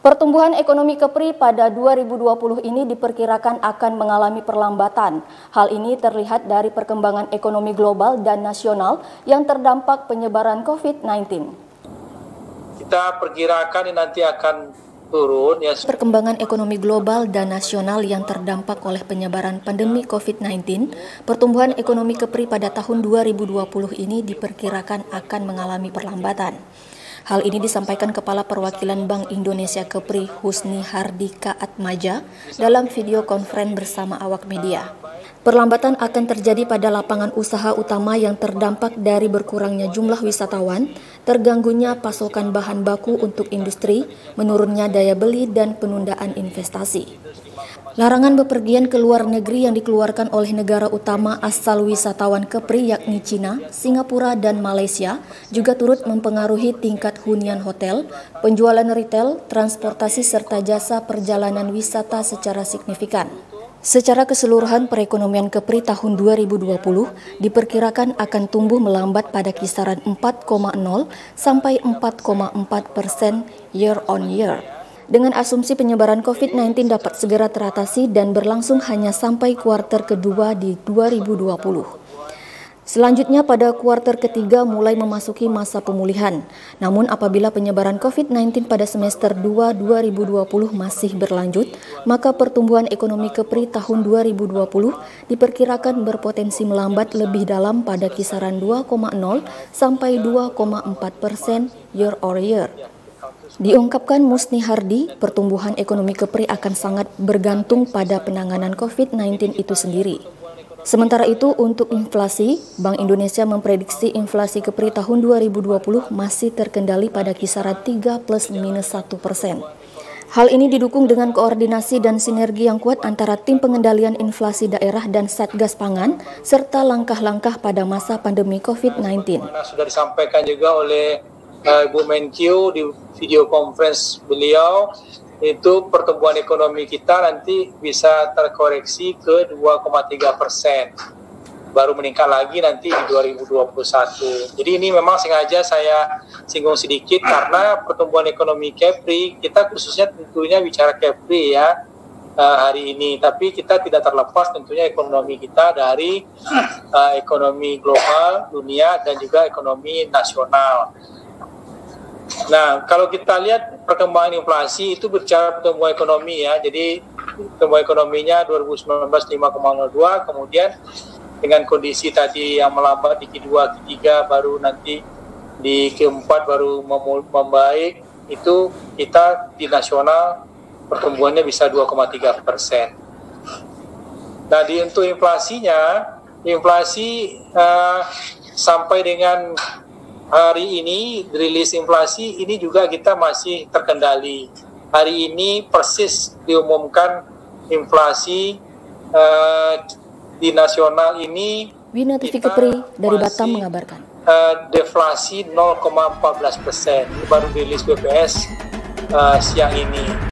Pertumbuhan ekonomi Kepri pada 2020 ini diperkirakan akan mengalami perlambatan. Hal ini terlihat dari perkembangan ekonomi global dan nasional yang terdampak penyebaran COVID-19. Kita perkirakan nanti akan turun. Perkembangan ekonomi global dan nasional yang terdampak oleh penyebaran pandemi COVID-19, pertumbuhan ekonomi Kepri pada tahun 2020 ini diperkirakan akan mengalami perlambatan. Hal ini disampaikan Kepala Perwakilan Bank Indonesia Kepri Husni Hardika Atmaja dalam video konferen bersama awak media. Perlambatan akan terjadi pada lapangan usaha utama yang terdampak dari berkurangnya jumlah wisatawan, terganggunya pasokan bahan baku untuk industri, menurunnya daya beli, dan penundaan investasi. Larangan bepergian ke luar negeri yang dikeluarkan oleh negara utama asal wisatawan Kepri yakni Cina, Singapura, dan Malaysia juga turut mempengaruhi tingkat hunian hotel, penjualan retail, transportasi, serta jasa perjalanan wisata secara signifikan. Secara keseluruhan perekonomian Kepri tahun 2020 diperkirakan akan tumbuh melambat pada kisaran 4,0 sampai 4,4% year on year. Dengan asumsi penyebaran COVID-19 dapat segera teratasi dan berlangsung hanya sampai kuartal kedua di 2020. Selanjutnya pada kuartal ketiga mulai memasuki masa pemulihan. Namun apabila penyebaran COVID-19 pada semester 2 2020 masih berlanjut, maka pertumbuhan ekonomi Kepri tahun 2020 diperkirakan berpotensi melambat lebih dalam pada kisaran 2,0 sampai 2,4% year on year. Diungkapkan Musni Hardi, pertumbuhan ekonomi Kepri akan sangat bergantung pada penanganan COVID-19 itu sendiri. Sementara itu, untuk inflasi, Bank Indonesia memprediksi inflasi Kepri tahun 2020 masih terkendali pada kisaran 3 plus minus 1%. Hal ini didukung dengan koordinasi dan sinergi yang kuat antara tim pengendalian inflasi daerah dan Satgas Pangan, serta langkah-langkah pada masa pandemi COVID-19. Sudah disampaikan juga oleh Ibu Menkyu di video conference beliau, itu pertumbuhan ekonomi kita nanti bisa terkoreksi ke 2,3%, baru meningkat lagi nanti di 2021. Jadi ini memang sengaja saya singgung sedikit karena pertumbuhan ekonomi Kepri, kita khususnya tentunya bicara Kepri ya hari ini, tapi kita tidak terlepas tentunya ekonomi kita dari ekonomi global dunia dan juga ekonomi nasional. Nah, kalau kita lihat perkembangan inflasi itu berbicara pertumbuhan ekonomi ya. Jadi pertumbuhan ekonominya 2019 5,02, kemudian dengan kondisi tadi yang melambat di Q2, Q3 baru nanti di Q4 baru membaik, itu kita di nasional pertumbuhannya bisa 2,3%. Nah, untuk inflasinya, inflasi sampai dengan hari ini rilis inflasi ini juga kita masih terkendali. Hari ini persis diumumkan inflasi di nasional ini. Wina TV Kepri dari Batam mengabarkan. Deflasi 0,14%. Ini baru rilis BPS siang ini.